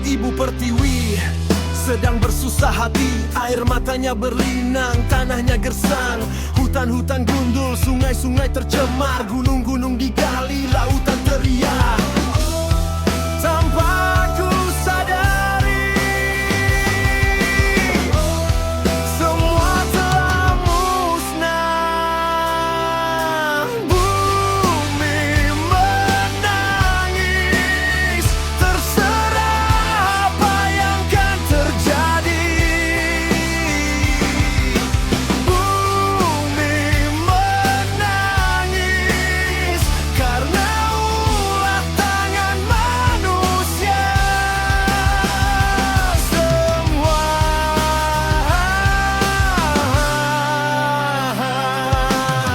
Kulihat ibu pertiwi sedang bersusah hati, air matanya berlinang, tanahnya gersang. Hutan-hutan gundul, sungai-sungai tercemar, gunung-gunung digali, lautan teriak. Tanpa ku sadari, semua telah musnah. Bumi menangis, terserah apa yang kan terjadi. Bumi menangis karena ulah tangan manusia. Semua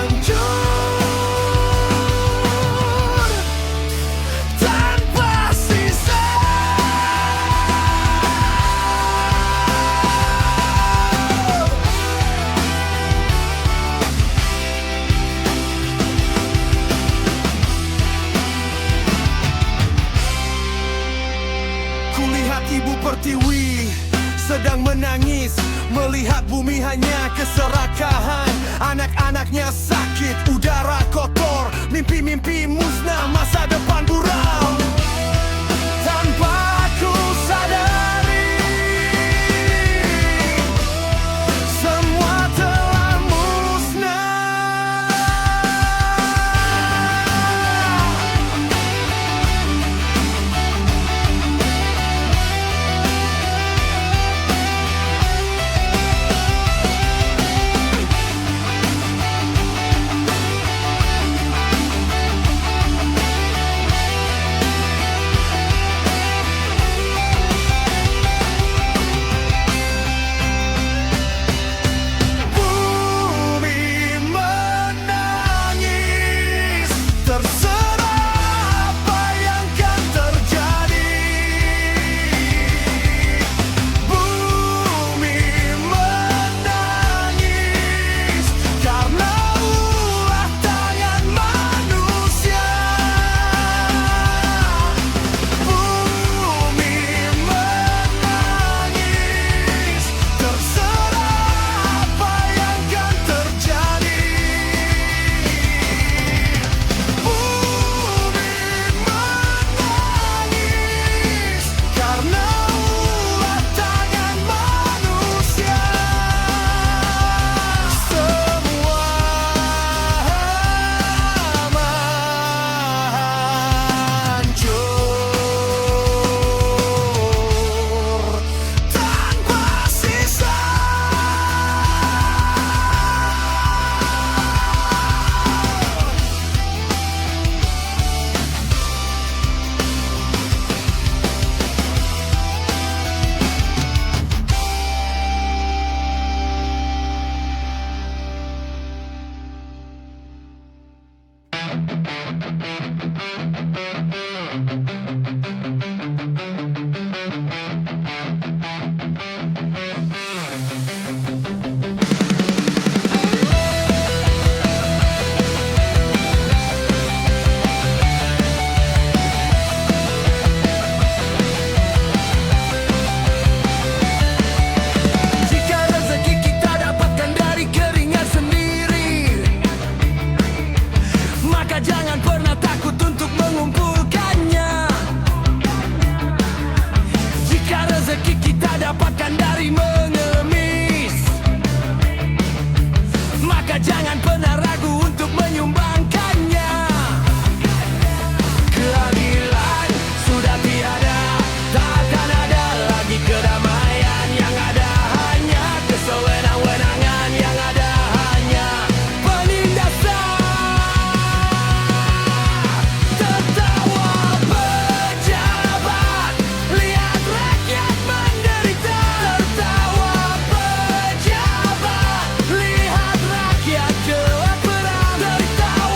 hancur tanpa sisa. Kulihat ibu pertiwi sedang menangis, melihat bumi hanya keserakahan. Anak-anaknya sakit, udara kotor, mimpi-mimpi musnah, masa depan buram. Tanpa aku sadari, semua telah musnah. Bumi menangis, terserah apa yang kan terjadi. Bumi menangis karena ulah tangan manusia. Bumi menangis, terserah apa yang kan terjadi. Bumi menangis karena ulah tangan manusia. Semua hancur tanpa sisa. Jika rezeki kita dapatkan dari keringat sendiri, maka jangan pernah takut untuk mengumpulkannya. Jika rezeki kita dapatkan dari mengemis, maka jangan pernah ragu untuk menyumbangkannya. Keadilan sudah tiada, takkan ada lagi kedamaian. Yang ada hanya kesewenang-wenangan, yang ada hanya penindasan. Tertawa pejabat, lihat rakyat menderita. Tertawa pejabat, lihat rakyat kelaparan. Tertawa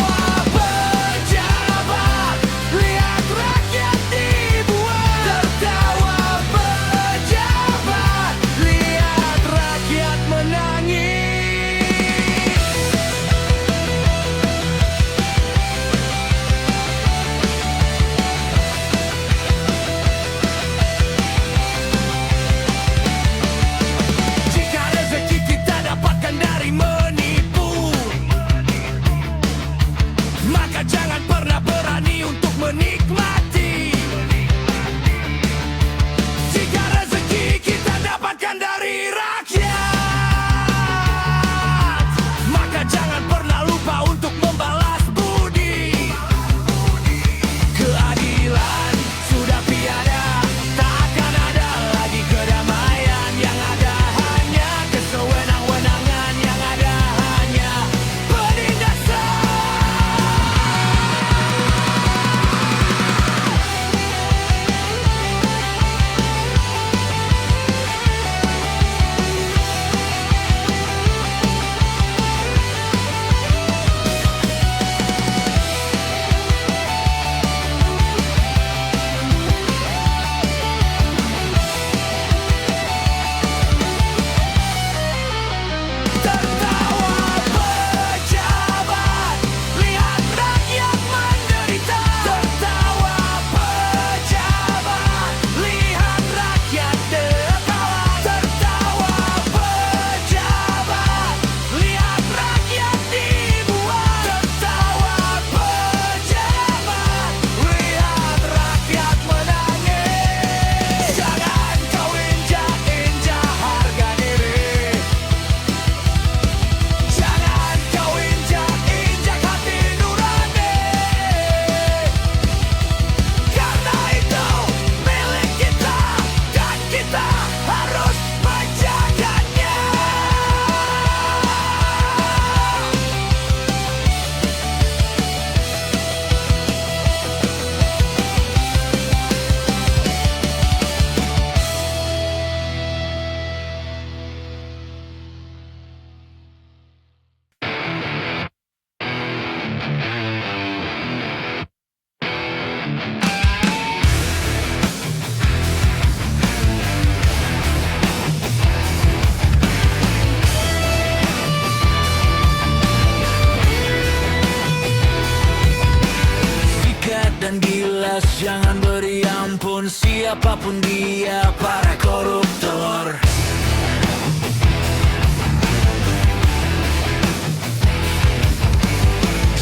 jelas, jangan beri ampun siapapun dia, para koruptor.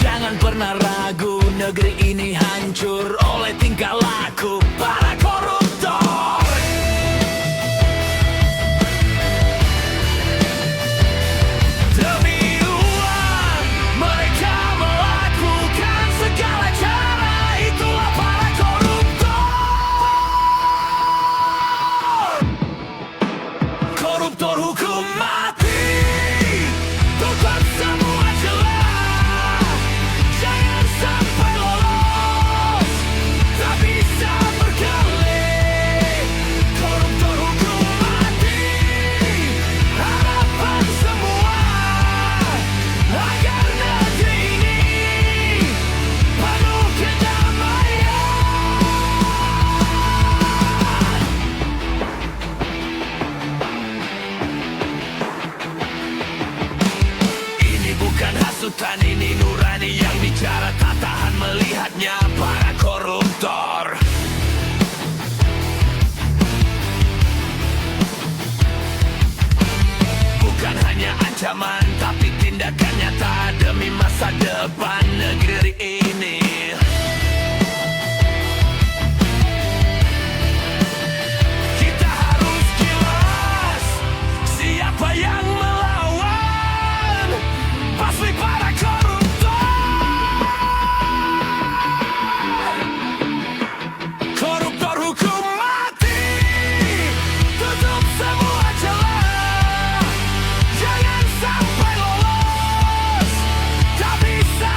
Jangan pernah ragu, negeri ini hancur oleh tingkah laku para koruptor. Demi uang, mereka melakukan segala cara, itulah para koruptor. Koruptor hukum mati, tutup semua celah. Jangan sampai lolos, tak bisa berkelit. Koruptor hukum mati, harapan semua agar negeri ini penuh kedamaian. Ini bukan hasutan, ini nurani yang bicara, tak tahan melihatnya para koruptor. Bukan hanya ancaman, tapi tindakan nyata demi masa depan negeri ini. Kita harus jelas siapa yang melawan, pasti para koruptor. Koruptor hukum mati, tutup semua celah. Jangan sampai lolos, tak bisa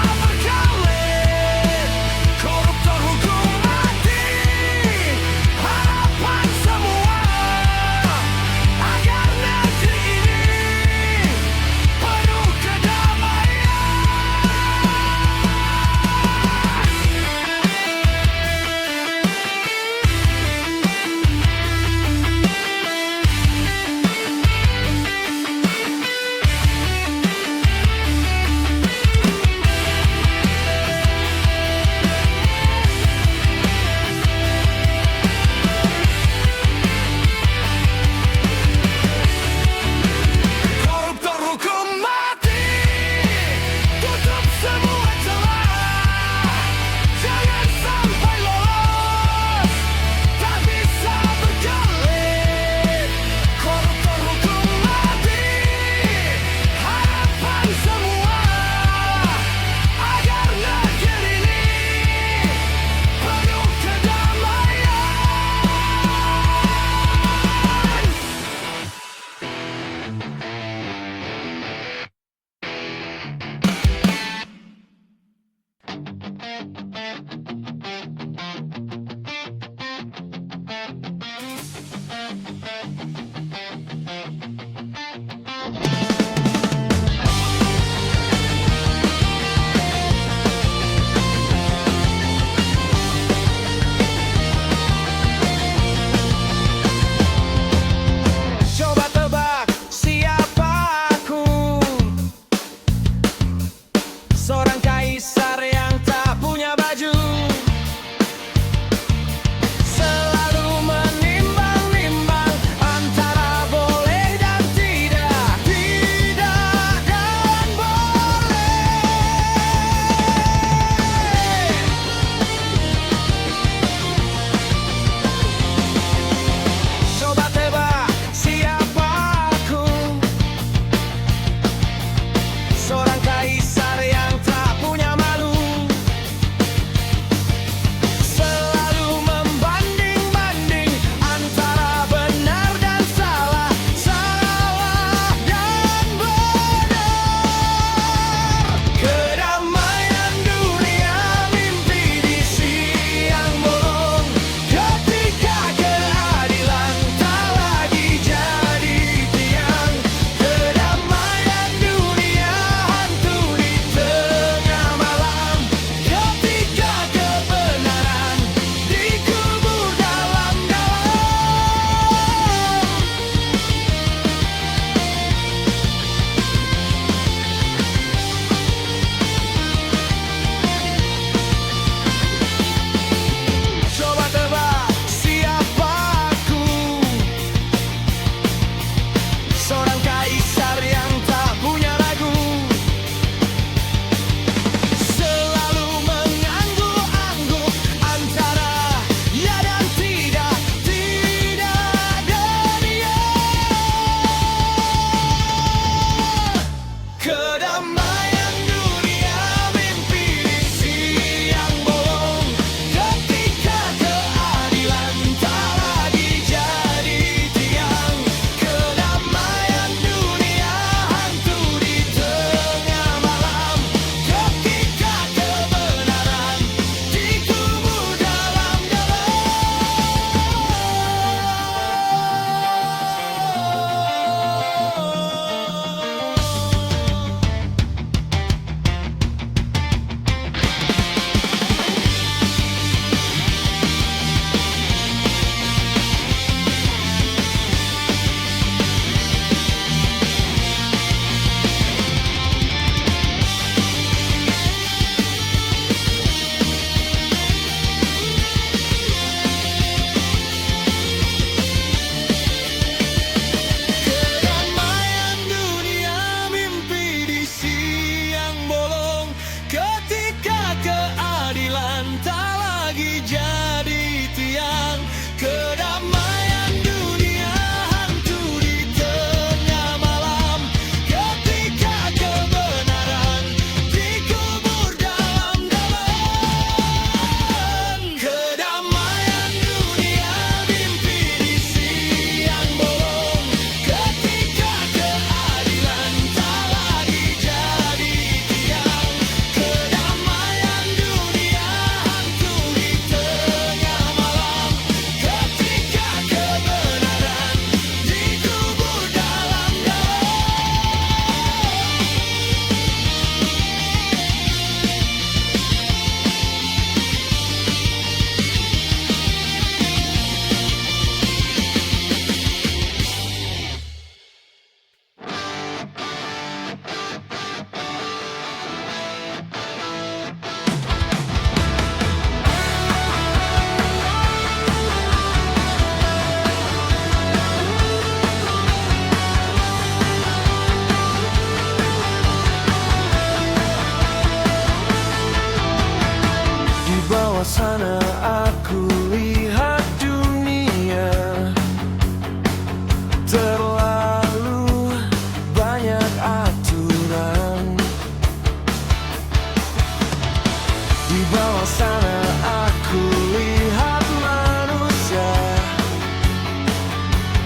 bawah sana aku lihat manusia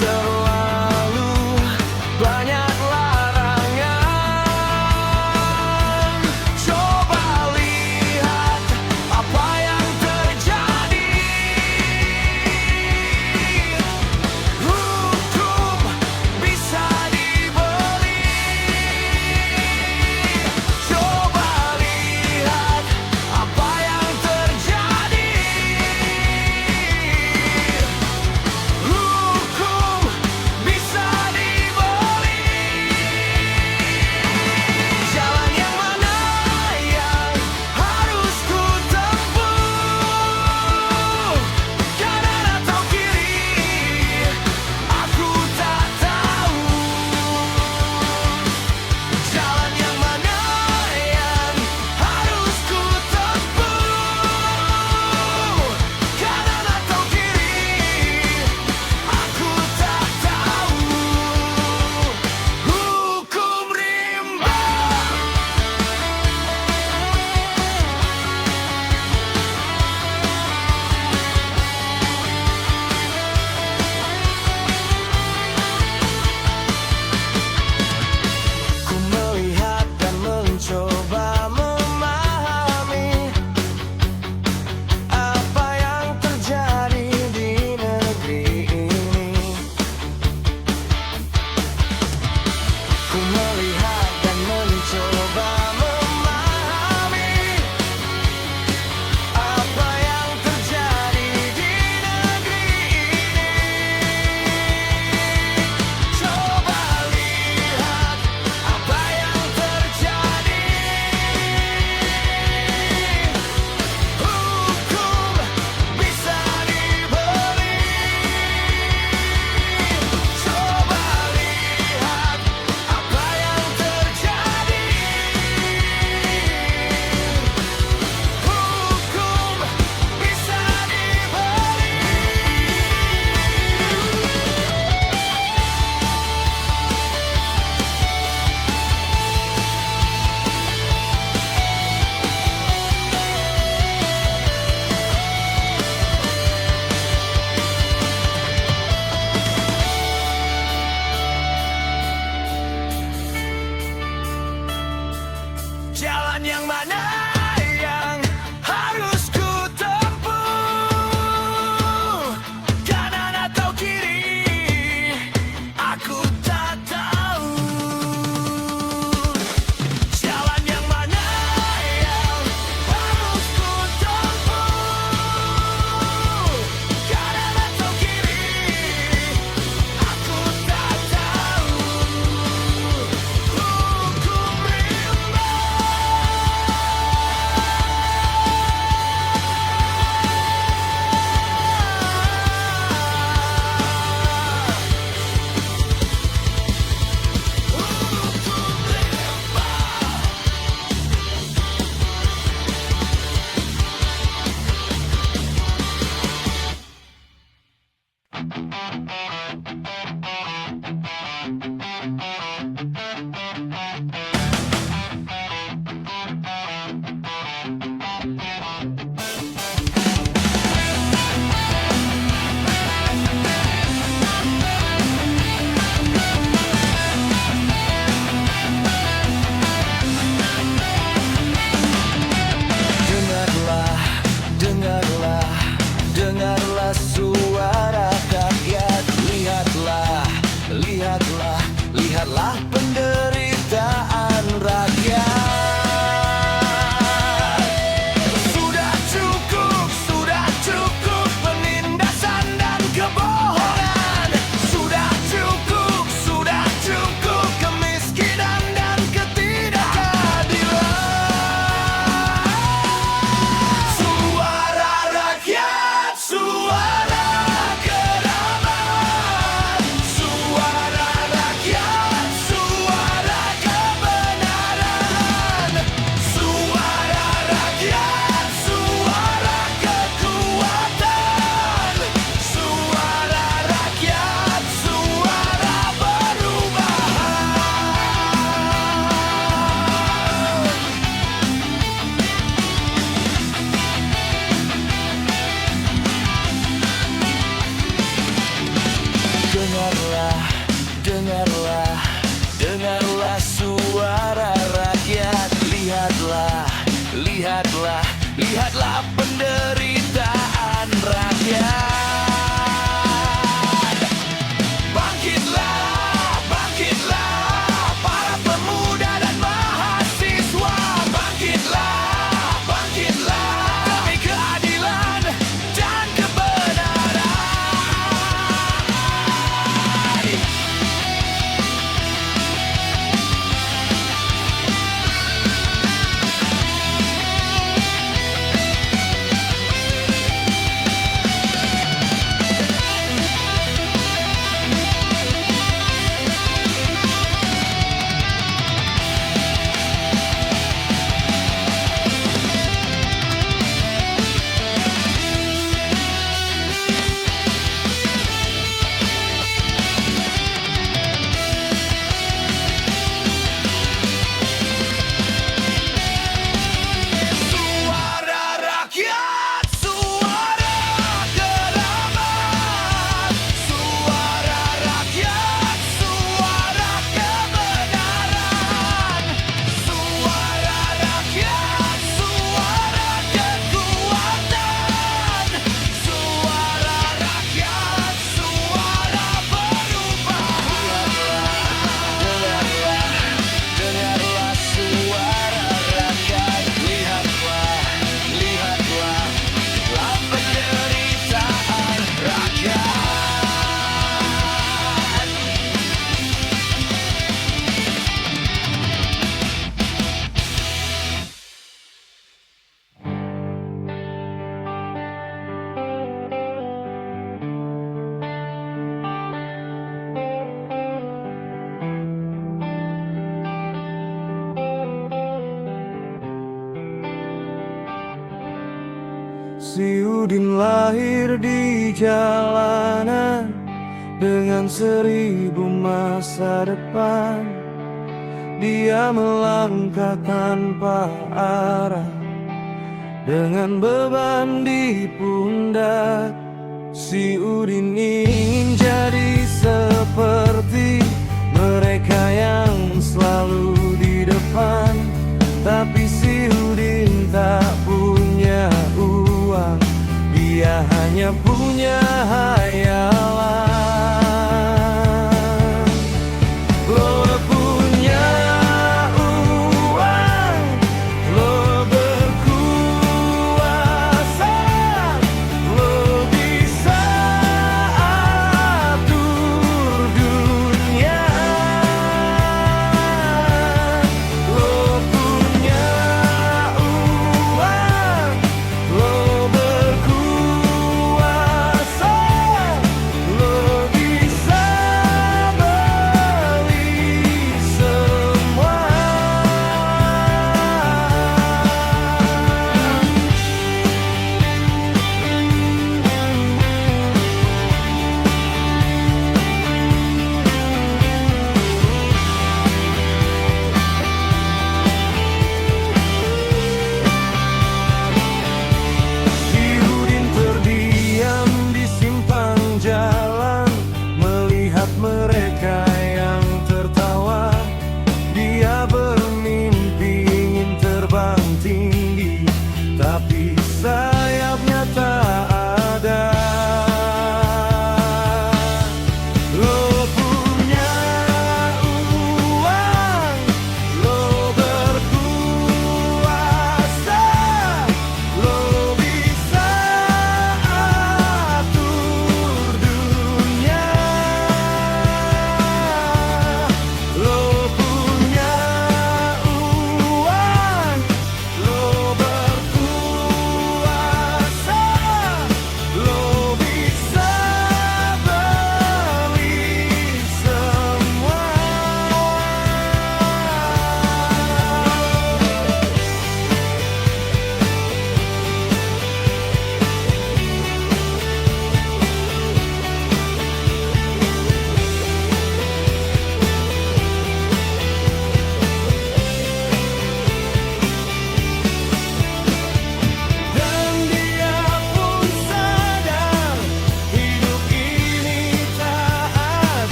terlalu banyak larangan. Coba lihat apa yang terjadi. Hukum bisa dibeli. Coba lihat apa yang terjadi. Hukum bisa dibeli. Jalan yang mana yang harus ku tempuh? Kanan atau kiri? Aku tak tahu. Jalan yang mana yang harus ku tempuh? Kanan atau kiri? Aku tak tahu. Hukum rimba. Ku melihat dan mencoba memahami apa yang terjadi di negeri ini. Ku melihat dan mencoba memahami apa yang terjadi di negeri ini. Coba lihat apa yang terjadi. Hukum bisa dibeli. Coba lihat apa yang terjadi. Hukum bisa dibeli. Jalan yang mana yang harus ku tempuh? Kanan atau kiri? Aku tak tahu. Jalan yang mana yang harus ku tempuh? Kanan atau kiri? Aku tak tahu. Hukum rimba. lihatlah, lihatlah penderitaan rakyat. Bangkitlah, bangkitlah, para pemuda dan mahasiswa. Bangkitlah, bangkitlah, demi keadilan dan kebenaran. Suara rakyat, suara keramat. Suara rakyat, suara kebenaran. Suara rakyat, suara kekuatan. Suara rakyat, suara perubahan. Dengarlah suara rakyat. Lihatlah, lihatlah, lihatlah penderitaan rakyat. Si Udin lahir di jalanan dengan 1000 masa depan. Dia melangkah tanpa arah dengan beban di pundak. Si Udin ingin jadi seperti mereka yang selalu di depan. Tapi si Udin tak punya uang, dia hanya punya hayalan. Lo punya uang, lo berkuasa, lo bisa atur dunia. Lo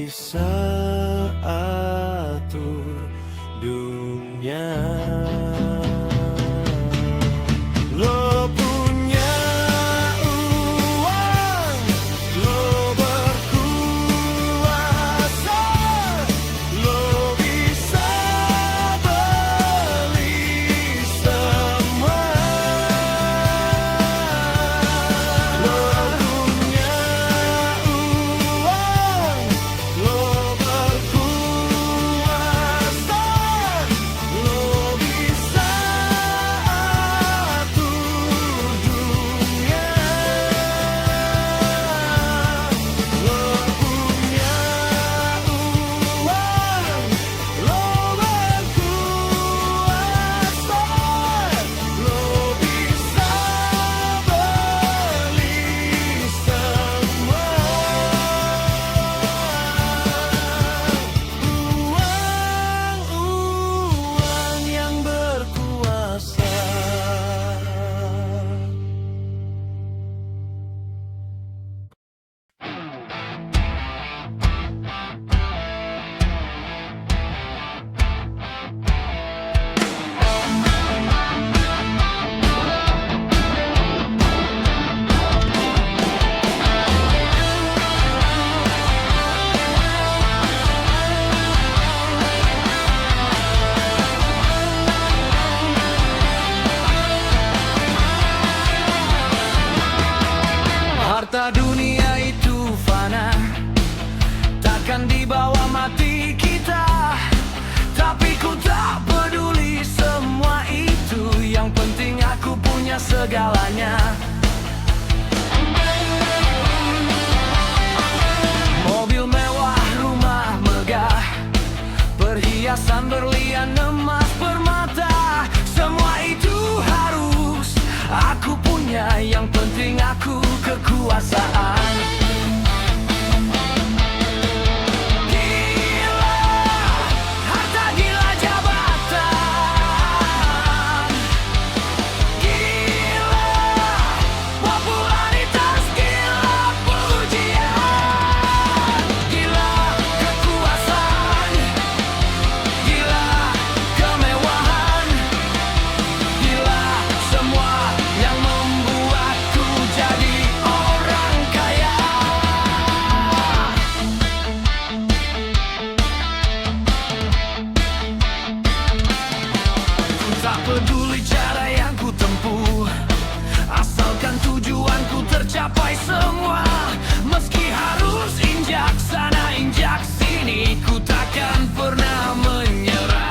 bisa atur dunia. Lo punya uang, lo berkuasa, lo bisa beli semua. Lo punya uang, lo berkuasa, lo bisa atur dunia. Lo punya uang, lo berkuasa, lo bisa beli semua. Uang yang berkuasa. Harta dunia itu fana, takkan dibawa mati kita. Tapi ku tak peduli semua itu, yang penting aku punya segalanya. Mobil mewah, rumah megah, perhiasan berlian, emas, permata, semua itu harus aku punya, yang penting aku kekuasaan. Gila, harta gila jabatan. Gila, popularitas, gila pujian. Gila kekuasaan, gila kemewahan, gila semua yang membuatku jadi orang kaya. Ku tak peduli cara yang ku tempuh, asalkan tujuanku tercapai semua. Meski harus injak sana injak sini, ku takkan pernah menyerah.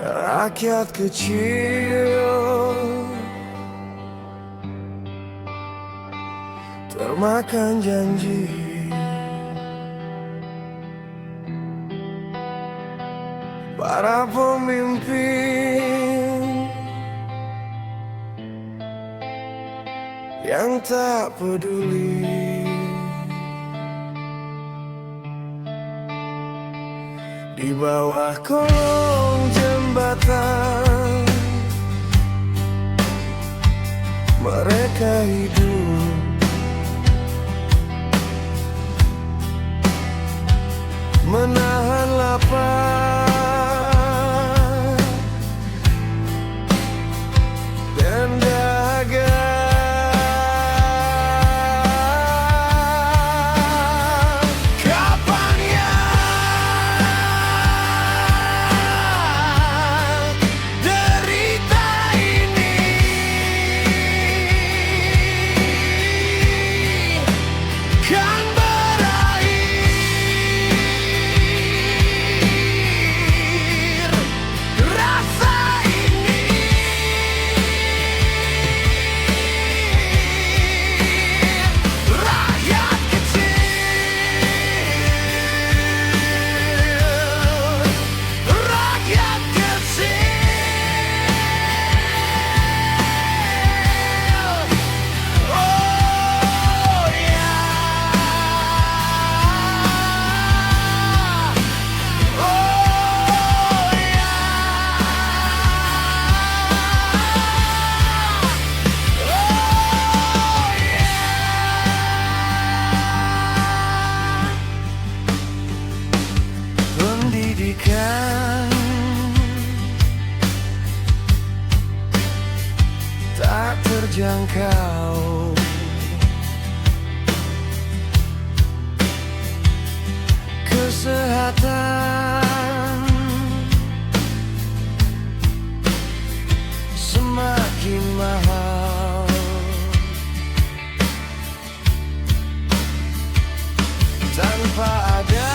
Rakyat kecil termakan janji, para pemimpin yang tak peduli. Di bawah kolong jembatan mereka hidup, menahan lapar dan dahaga. Kapan ya derita ini kan berakhir? Rasa ini rakyat kecil, rakyat kecil. Oh ya, oh ya, pendidikan tak terjangkau, kesehatan semakin mahal, tanpa ada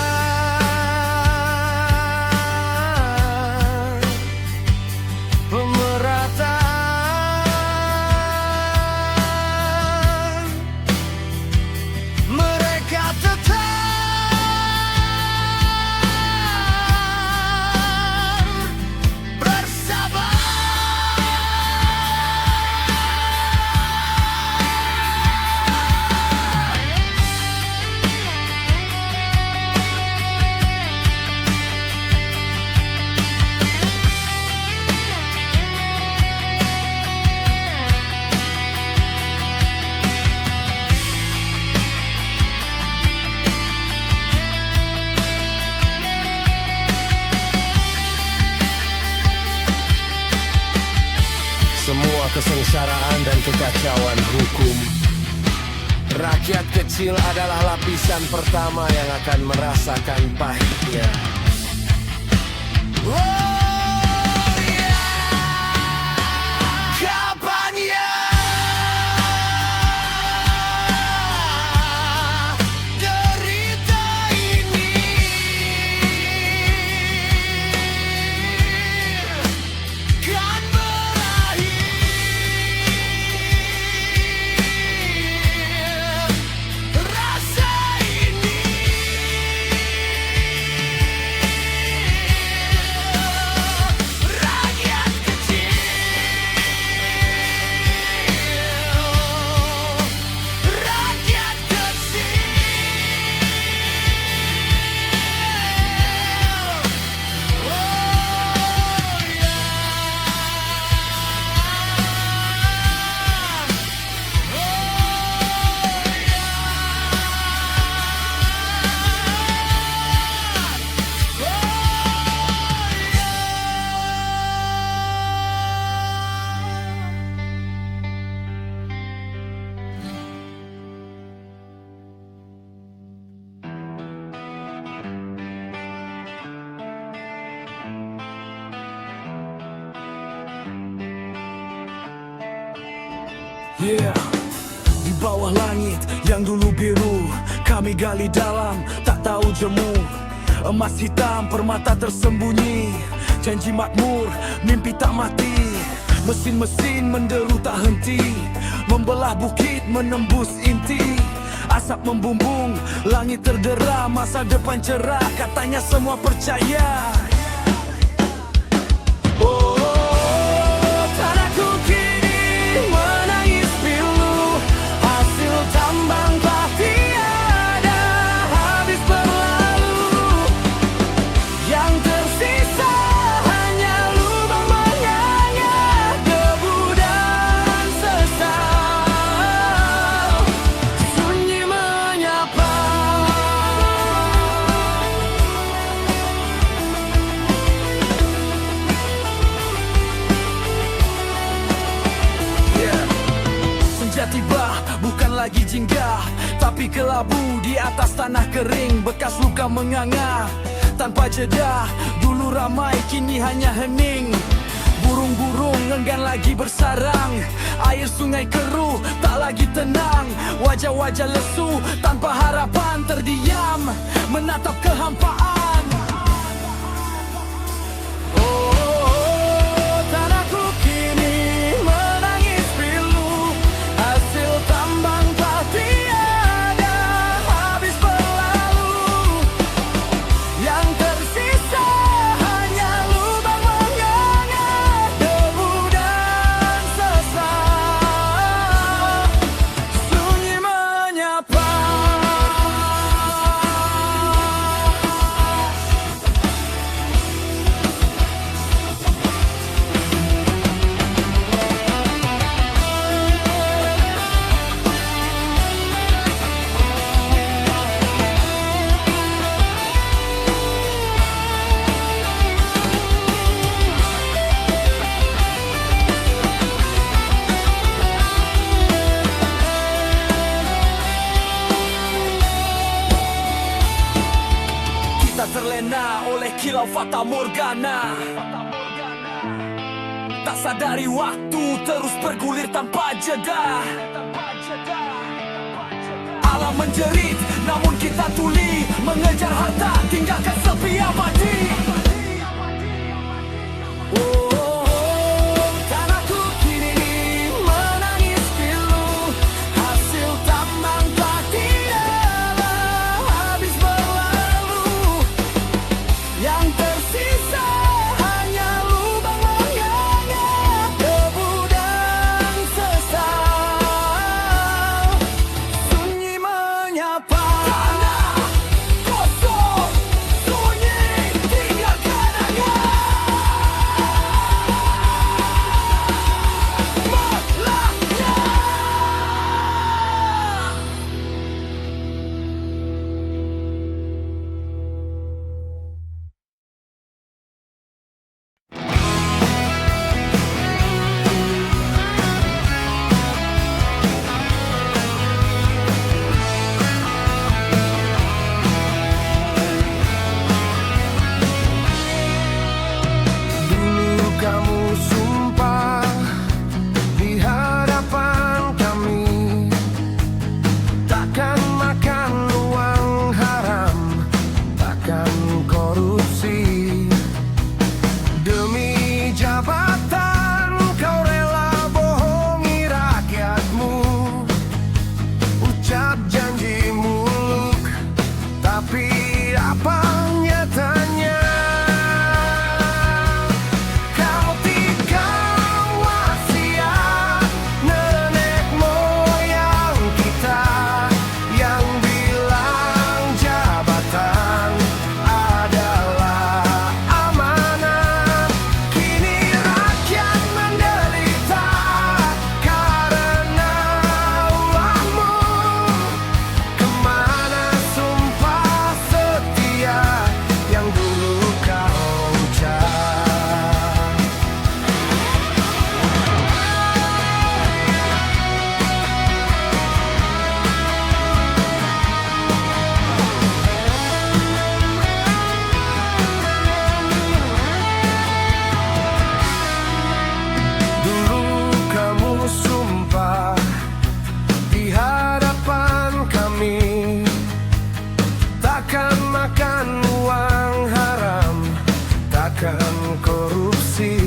pemerataan, mereka tetap bersabar. Semua kesengsaraan dan kekacauan hukum, rakyat kecil adalah lapisan pertama yang akan merasakan pahitnya. Oh ya, kapan ya derita ini kan berakhir? Rasa ini rakyat kecil, rakyat kecil. Oh ya, yeah. Di bawah langit yang dulu biru, kami gali dalam, tak tahu jemu. Emas hitam, permata tersembunyi, janji makmur, mimpi tak mati. Mesin-mesin menderu tak henti, membelah bukit menembus inti. Asap membumbung, langit terderah, masa depan cerah, katanya semua percaya. lagi jingga, tapi kelabu di atas tanah kering, bekas luka menganga tanpa jeda. Dulu ramai, kini hanya hening. Burung-burung enggan lagi bersarang, air sungai keruh tak lagi tenang. Wajah-wajah lesu tanpa harapan terdiam, menatap kehampaan. Oh, tanahku kini menangis pilu, hasil tambang tak tiada habis berlalu. Yang tersisa hanya lubang menganga, debu dan sesal, sunyi menyapa. Kita terlena oleh kilau fata morgana, tak sadari waktu terus bergulir tanpa jeda. Alam menjerit, namun kita tuli, mengejar harta, tinggalkan sepi abadi. Oh, tanahku kini menangis pilu, hasil tambang tak tiada habis berlalu. Yang tersisa hanya lubang menganga, debu dan sesal, sunyi menyapa. Tanah kosong, sunyi, tinggalkan angan. Melahnya. Dulu kamu sumpah di hadapan kami, takkan makan uang haram, takkan korupsi. Demi jabatan kau rela bohongi rakyatmu, ucap janji muluk, tapi apa nyatanya? Kau tinggal wasiat nenek moyang kita yang bilang jabatan adalah amanat. Kini rakyat menderita karena ulahmu. Kemana sumpah setia yang dulu kau ucap? Dulu kamu sumpah di hadapan kami, takkan makan uang haram, takkan korupsi.